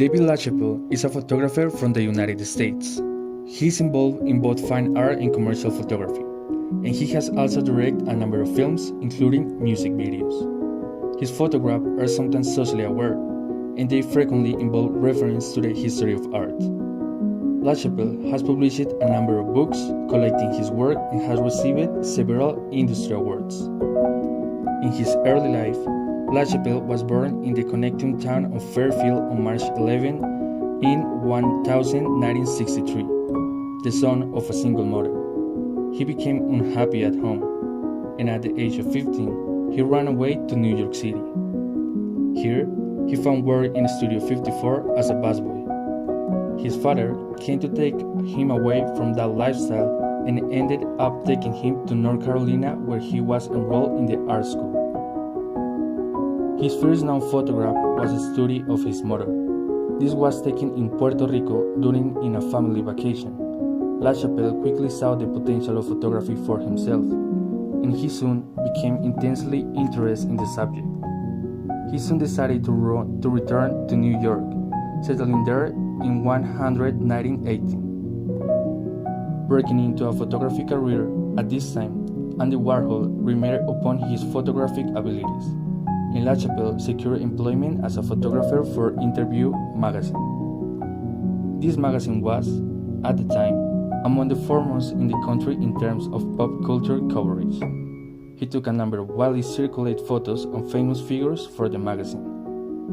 David Lachapalle is a photographer from the United States. He is involved in both fine art and commercial photography, and he has also directed a number of films, including music videos. His photographs are sometimes socially aware, and they frequently involve reference to the history of art. Lachapalle has published a number of books collecting his work and has received several industry awards. In his early life, Lachapalle was born in the connecting town of Fairfield on March 11 in 1963, the son of a single mother. He became unhappy at home, and at the age of 15, he ran away to New York City. Here, he found work in Studio 54 as a busboy. His father came to take him away from that lifestyle and ended up taking him to North Carolina, where he was enrolled in the art school. His first known photograph was a study of his mother. This was taken in Puerto Rico during a family vacation. Lachapalle quickly saw the potential of photography for himself, and he soon became intensely interested in the subject. He soon decided to return to New York, settling there in 1918. Breaking into a photography career at this time, Andy Warhol remarked upon his photographic abilities, and Lachapalle secured employment as a photographer for Interview magazine. This magazine was, at the time, among the foremost in the country in terms of pop culture coverage. He took a number of widely circulated photos of famous figures for the magazine,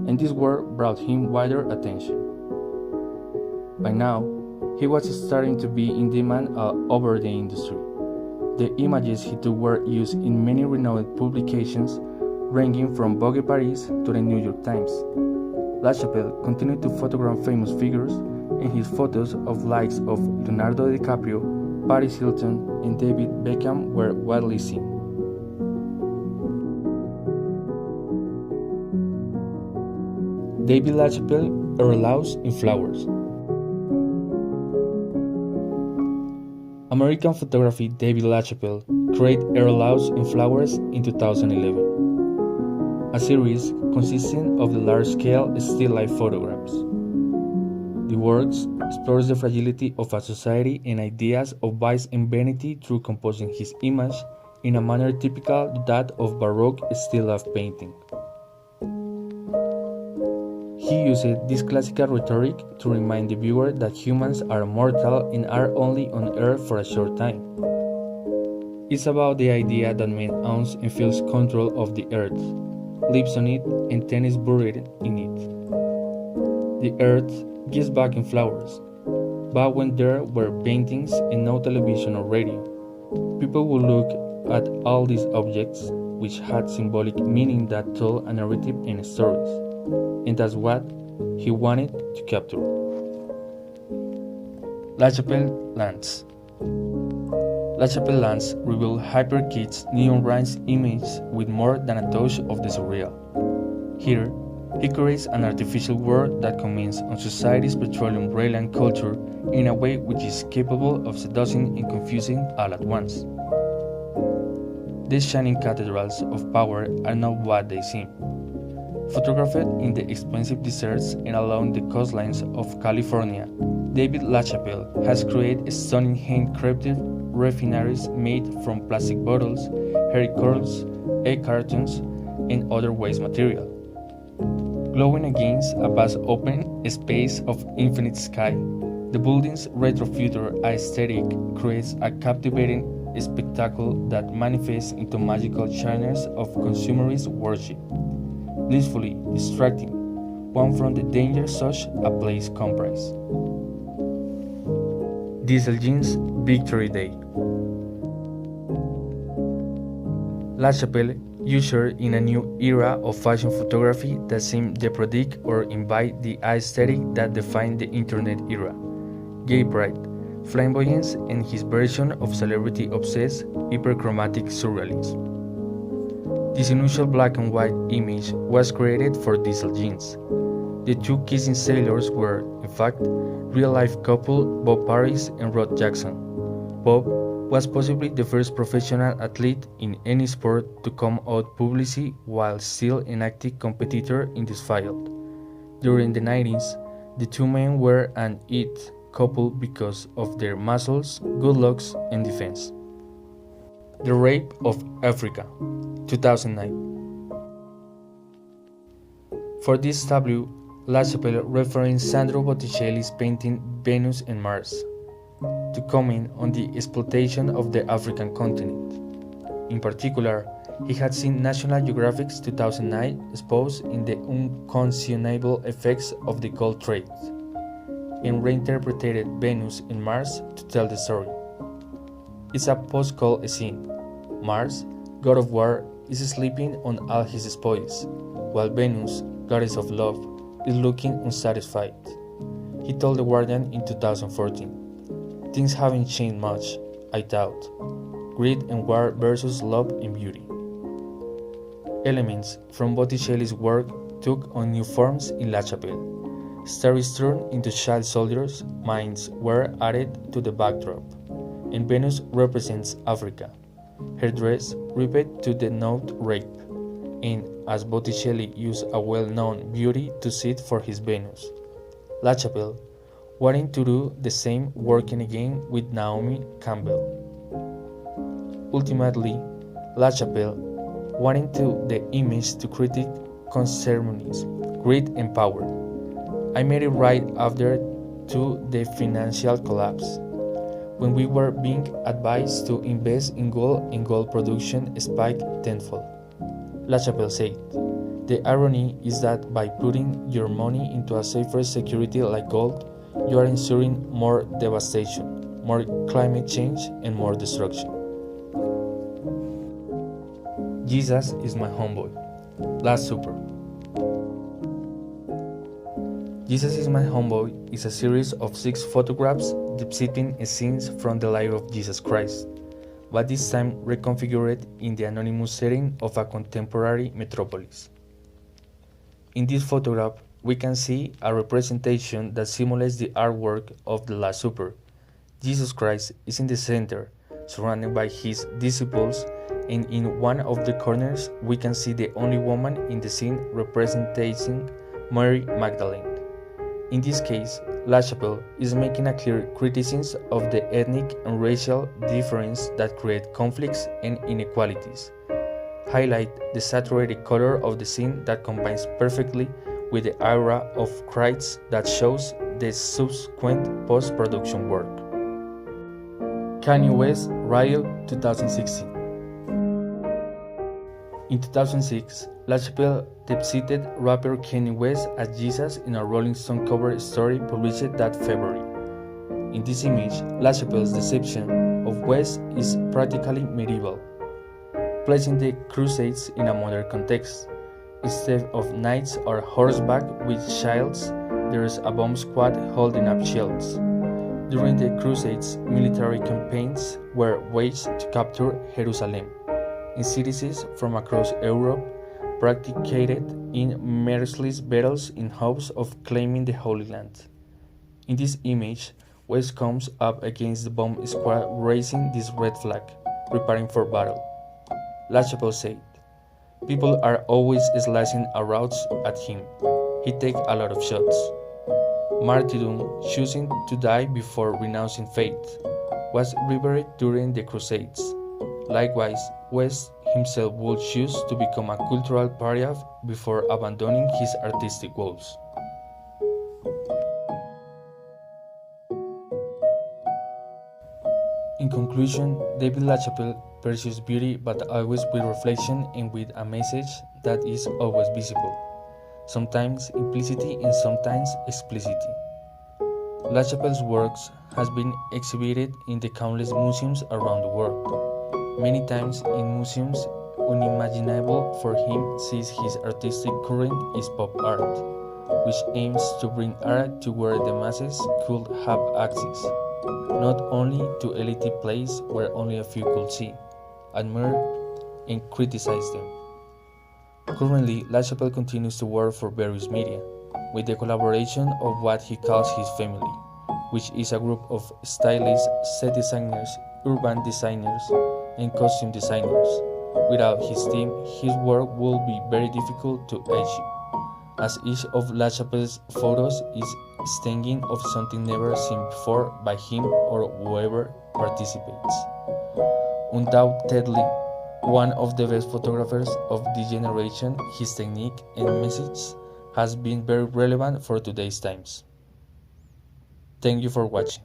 and this work brought him wider attention. By now, he was starting to be in demand all over the industry. The images he took were used in many renowned publications, ranging from Vogue Paris to the New York Times. Lachapalle continued to photograph famous figures, and his photos of likes of Leonardo DiCaprio, Paris Hilton, and David Beckham were widely seen. David Lachapalle, Aerolause in Flowers. American photography David Lachapalle created Aerolause in Flowers in 2011, a series consisting of the large-scale still life photographs. The works explores the fragility of a society and ideas of vice and vanity through composing his image in a manner typical to that of Baroque still life painting. He used this classical rhetoric to remind the viewer that humans are mortal and are only on earth for a short time. It's about the idea that man owns and feels control of the earth, lives on it, and then is buried in it. The earth gives back in flowers, but when there were paintings and no television or radio, people would look at all these objects, which had symbolic meaning that told a narrative and stories, and that's what he wanted to capture. Lachapalle Lands. Lachapalle Lands revealed hyper-kitsch neon-rhymes images with more than a touch of the surreal. Here, he creates an artificial world that comments on society's petroleum brilliant culture in a way which is capable of seducing and confusing all at once. These shining cathedrals of power are not what they seem. Photographed in the expensive deserts and along the coastlines of California, David Lachapalle has created stunning hand-crafted refineries made from plastic bottles, hair curls, egg cartons, and other waste material. Glowing against a vast open space of infinite sky, the building's retro-future aesthetic creates a captivating spectacle that manifests into magical channels of consumerist worship, blissfully distracting one from the danger such a place comprises. Diesel Jeans Victory Day. Lachapalle ushered in a new era of fashion photography that seemed to predict or invite the aesthetic that defined the internet era: gay pride, flamboyance, and his version of celebrity-obsessed, hyperchromatic surrealism. This unusual black and white image was created for Diesel Jeans. The two kissing sailors were, in fact, real-life couple Bob Paris and Rod Jackson. Bob was possibly the first professional athlete in any sport to come out publicly while still an active competitor in this field. During the 90s, The two men were an it couple because of their muscles, good looks, and defense. The Rape of Africa, 2009. For this tableau, Lachapalle referenced Sandro Botticelli's painting Venus and Mars to comment on the exploitation of the African continent. In particular, he had seen National Geographic's 2009 exposed in the unconscionable effects of the gold trade, and reinterpreted Venus and Mars to tell the story. It's a post-cold scene. Mars, god of war, is sleeping on all his spoils, while Venus, goddess of love, is looking unsatisfied. He told The Guardian in 2014, "Things haven't changed much, I doubt. Greed and war versus love and beauty." Elements from Botticelli's work took on new forms in Lachapalle. Stories turned into child soldiers' minds were added to the backdrop, and Venus represents Africa. Her dress ripped to denote rape, and as Botticelli used a well-known beauty to sit for his Venus, Lachapalle wanting to do the same, working again with Naomi Campbell. Ultimately, Lachapalle wanting to the image to critique consumerism, greed, and power. I made it right after the financial collapse, when we were being advised to invest in gold and gold production spiked tenfold. Lachapalle said, "The irony is that by putting your money into a safer security like gold, you are ensuring more devastation, more climate change, and more destruction." Jesus is my homeboy. Last Supper. Jesus is My Homeboy is a series of 6 photographs depicting scenes from the life of Jesus Christ, but this time reconfigured in the anonymous setting of a contemporary metropolis. In this photograph, we can see a representation that simulates the artwork of the Last Supper. Jesus Christ is in the center, surrounded by his disciples, and in one of the corners we can see the only woman in the scene representing Mary Magdalene. In this case, Lachapalle is making a clear criticism of the ethnic and racial differences that create conflicts and inequalities, highlight the saturated color of the scene that combines perfectly with the aura of Christ that shows the subsequent post-production work. Kanye West Riot 2016. In 2006, Lachapalle depicted rapper Kanye West as Jesus in a Rolling Stone cover story published that February. In this image, Lachapalle's depiction of West is practically medieval, placing the Crusades in a modern context. Instead of knights or horseback with shields, there is a bomb squad holding up shields. During the Crusades, military campaigns were waged to capture Jerusalem, and citizens from across Europe practiced in merciless battles in hopes of claiming the Holy Land. In this image, West comes up against the bomb squad raising this red flag, preparing for battle. Lachapalle said, "People are always slashing arrows at him. He takes a lot of shots." Martyrdom, choosing to die before renouncing faith, was revered during the Crusades. Likewise, West himself would choose to become a cultural pariah before abandoning his artistic goals. In conclusion, David Lachapalle pursues beauty but always with reflection and with a message that is always visible, sometimes implicity and sometimes explicity. Lachapalle's works has been exhibited in the countless museums around the world. Many times in museums unimaginable for him, since his artistic current is pop art, which aims to bring art to where the masses could have access, not only to elite places where only a few could see, admire, and criticize them. Currently, Lachapalle continues to work for various media, with the collaboration of what he calls his family, which is a group of stylists, set designers, urban designers, and costume designers. Without his team, his work would be very difficult to achieve, as each of Lachapalle's photos is staging of something never seen before by him or whoever participates. Undoubtedly, one of the best photographers of this generation, his technique and message has been very relevant for today's times. Thank you for watching.